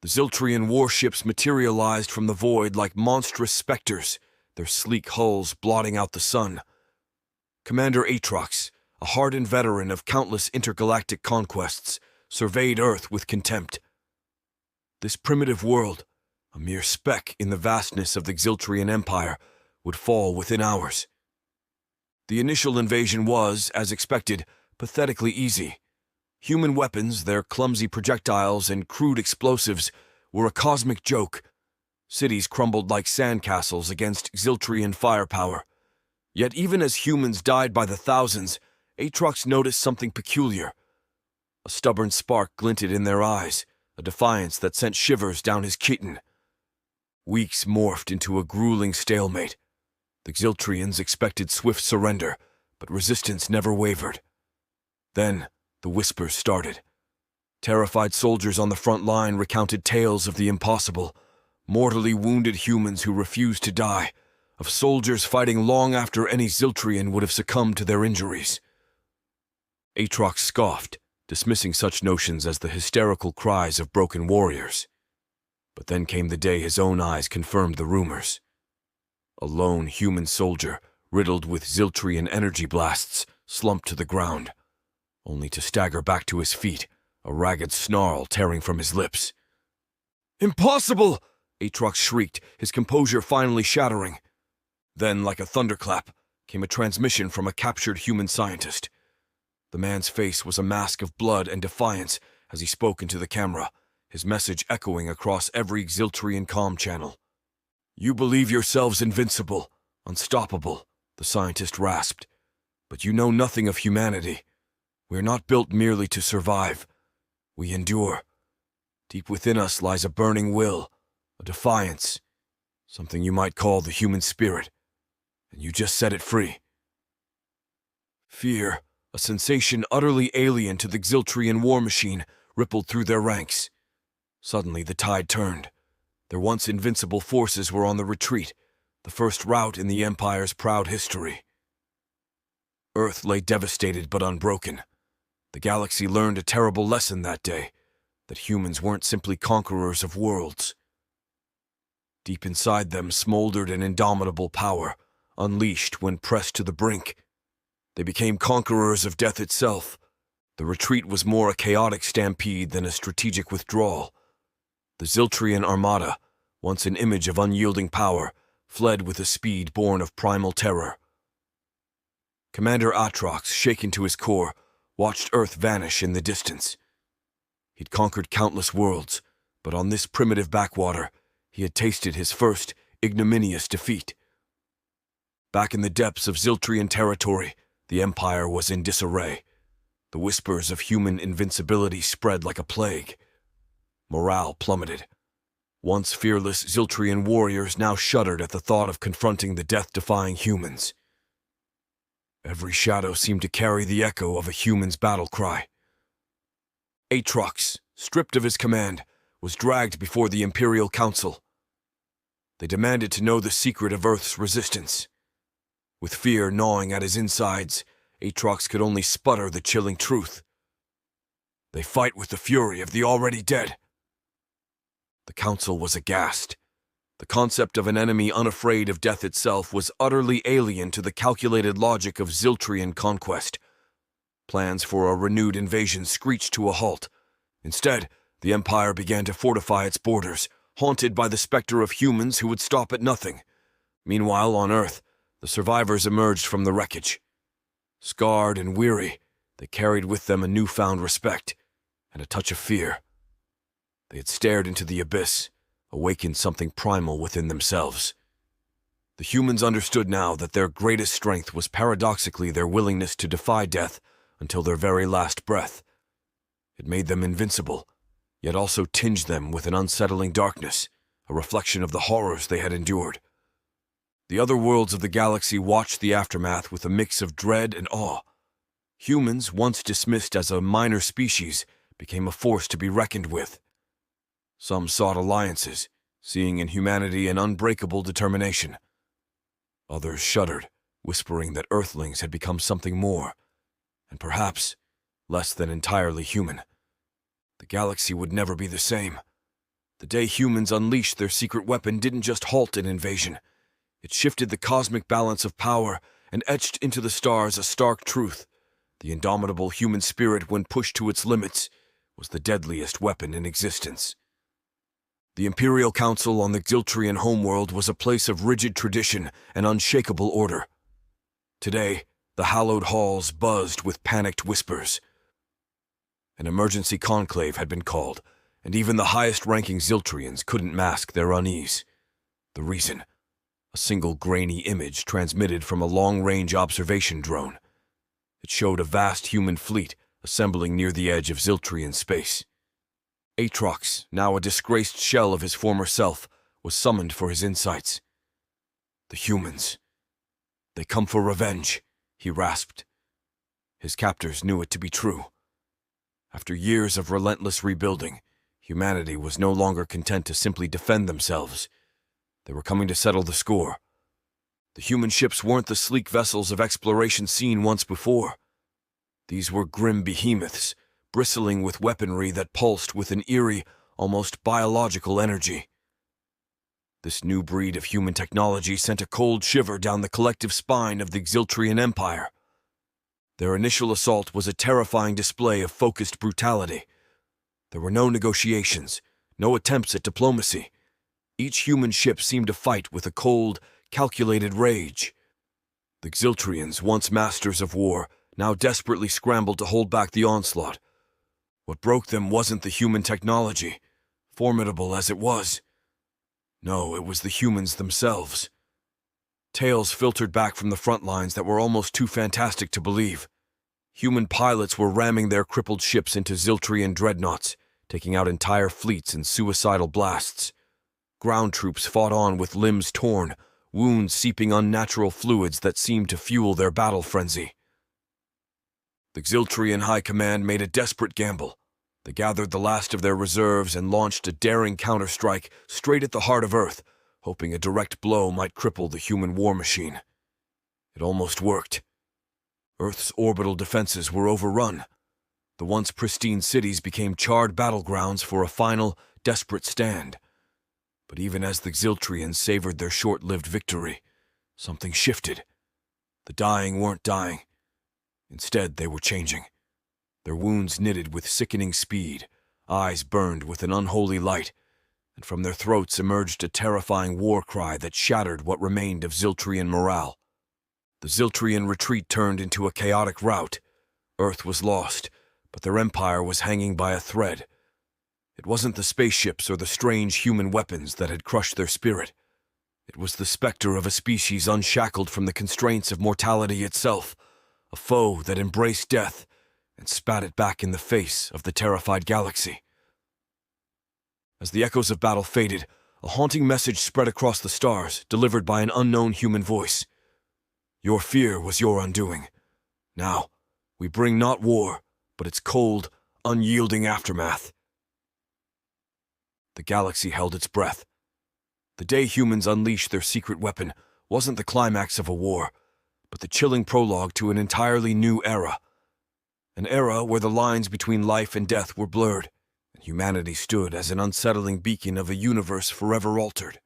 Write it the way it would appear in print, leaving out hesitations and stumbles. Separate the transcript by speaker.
Speaker 1: The Ziltrian warships materialized from the void like monstrous specters, their sleek hulls blotting out the sun. Commander Aatrox, a hardened veteran of countless intergalactic conquests, surveyed Earth with contempt. This primitive world, a mere speck in the vastness of the Ziltrian Empire, would fall within hours. The initial invasion was, as expected, pathetically easy. Human weapons, their clumsy projectiles and crude explosives, were a cosmic joke. Cities crumbled like sandcastles against Ziltrian firepower. Yet even as humans died by the thousands, Aatrox noticed something peculiar. A stubborn spark glinted in their eyes, a defiance that sent shivers down his chitin. Weeks morphed into a grueling stalemate. The Ziltrians expected swift surrender, but resistance never wavered. Then, the whispers started. Terrified soldiers on the front line recounted tales of the impossible, mortally wounded humans who refused to die, of soldiers fighting long after any Ziltrian would have succumbed to their injuries. Aatrox scoffed, dismissing such notions as the hysterical cries of broken warriors. But then came the day his own eyes confirmed the rumors. A lone human soldier, riddled with Ziltrian energy blasts, slumped to the ground, only to stagger back to his feet, a ragged snarl tearing from his lips. "Impossible!" Aatrox shrieked, his composure finally shattering. Then, like a thunderclap, came a transmission from a captured human scientist. The man's face was a mask of blood and defiance as he spoke into the camera, his message echoing across every Ziltrian comm channel. "You believe yourselves invincible, unstoppable," the scientist rasped. "But you know nothing of humanity. We are not built merely to survive. We endure. Deep within us lies a burning will, a defiance, something you might call the human spirit, and you just set it free." Fear, a sensation utterly alien to the Ziltrian war machine, rippled through their ranks. Suddenly the tide turned. Their once invincible forces were on the retreat, the first rout in the Empire's proud history. Earth lay devastated but unbroken. The galaxy learned a terrible lesson that day, that humans weren't simply conquerors of worlds. Deep inside them smoldered an indomitable power, unleashed when pressed to the brink. They became conquerors of death itself. The retreat was more a chaotic stampede than a strategic withdrawal. The Ziltrian armada, once an image of unyielding power, fled with a speed born of primal terror. Commander Aatrox, shaken to his core, watched Earth vanish in the distance. He'd conquered countless worlds, but on this primitive backwater, he had tasted his first ignominious defeat. Back in the depths of Ziltrian territory, the Empire was in disarray. The whispers of human invincibility spread like a plague. Morale plummeted. Once fearless Ziltrian warriors now shuddered at the thought of confronting the death-defying humans. Every shadow seemed to carry the echo of a human's battle cry. Aatrox, stripped of his command, was dragged before the Imperial Council. They demanded to know the secret of Earth's resistance. With fear gnawing at his insides, Aatrox could only sputter the chilling truth. "They fight with the fury of the already dead." The council was aghast. The concept of an enemy unafraid of death itself was utterly alien to the calculated logic of Ziltrian conquest. Plans for a renewed invasion screeched to a halt. Instead, the Empire began to fortify its borders, haunted by the specter of humans who would stop at nothing. Meanwhile, on Earth, the survivors emerged from the wreckage. Scarred and weary, they carried with them a newfound respect and a touch of fear. They had stared into the abyss, awakened something primal within themselves. The humans understood now that their greatest strength was paradoxically their willingness to defy death until their very last breath. It made them invincible, yet also tinged them with an unsettling darkness, a reflection of the horrors they had endured. The other worlds of the galaxy watched the aftermath with a mix of dread and awe. Humans, once dismissed as a minor species, became a force to be reckoned with. Some sought alliances, seeing in humanity an unbreakable determination. Others shuddered, whispering that Earthlings had become something more, and perhaps less than entirely human. The galaxy would never be the same. The day humans unleashed their secret weapon didn't just halt an invasion. It shifted the cosmic balance of power and etched into the stars a stark truth. The indomitable human spirit, when pushed to its limits, was the deadliest weapon in existence. The Imperial Council on the Xiltrian homeworld was a place of rigid tradition and unshakable order. Today, the hallowed halls buzzed with panicked whispers. An emergency conclave had been called, and even the highest-ranking Xiltrians couldn't mask their unease. The reason? A single grainy image transmitted from a long-range observation drone. It showed a vast human fleet assembling near the edge of Xiltrian space. Aatrox, now a disgraced shell of his former self, was summoned for his insights. The humans. They come for revenge, he rasped. His captors knew it to be true. After years of relentless rebuilding, humanity was no longer content to simply defend themselves. They were coming to settle the score. The human ships weren't the sleek vessels of exploration seen once before. These were grim behemoths, bristling with weaponry that pulsed with an eerie, almost biological energy. This new breed of human technology sent a cold shiver down the collective spine of the Xiltrian Empire. Their initial assault was a terrifying display of focused brutality. There were no negotiations, no attempts at diplomacy. Each human ship seemed to fight with a cold, calculated rage. The Xiltrians, once masters of war, now desperately scrambled to hold back the onslaught. What broke them wasn't the human technology, formidable as it was. No, it was the humans themselves. Tales filtered back from the front lines that were almost too fantastic to believe. Human pilots were ramming their crippled ships into Xiltrian dreadnoughts, taking out entire fleets in suicidal blasts. Ground troops fought on with limbs torn, wounds seeping unnatural fluids that seemed to fuel their battle frenzy. The Xiltrian High Command made a desperate gamble. They gathered the last of their reserves and launched a daring counterstrike straight at the heart of Earth, hoping a direct blow might cripple the human war machine. It almost worked. Earth's orbital defenses were overrun. The once pristine cities became charred battlegrounds for a final, desperate stand. But even as the Xiltrians savored their short-lived victory, something shifted. The dying weren't dying. Instead, they were changing. Their wounds knitted with sickening speed, eyes burned with an unholy light, and from their throats emerged a terrifying war cry that shattered what remained of Xiltrian morale. The Xiltrian retreat turned into a chaotic rout. Earth was lost, but their empire was hanging by a thread. It wasn't the spaceships or the strange human weapons that had crushed their spirit. It was the specter of a species unshackled from the constraints of mortality itself, a foe that embraced death and spat it back in the face of the terrified galaxy. As the echoes of battle faded, a haunting message spread across the stars, delivered by an unknown human voice. Your fear was your undoing. Now, we bring not war, but its cold, unyielding aftermath. The galaxy held its breath. The day humans unleashed their secret weapon wasn't the climax of a war, but the chilling prologue to an entirely new era. An era where the lines between life and death were blurred, and humanity stood as an unsettling beacon of a universe forever altered.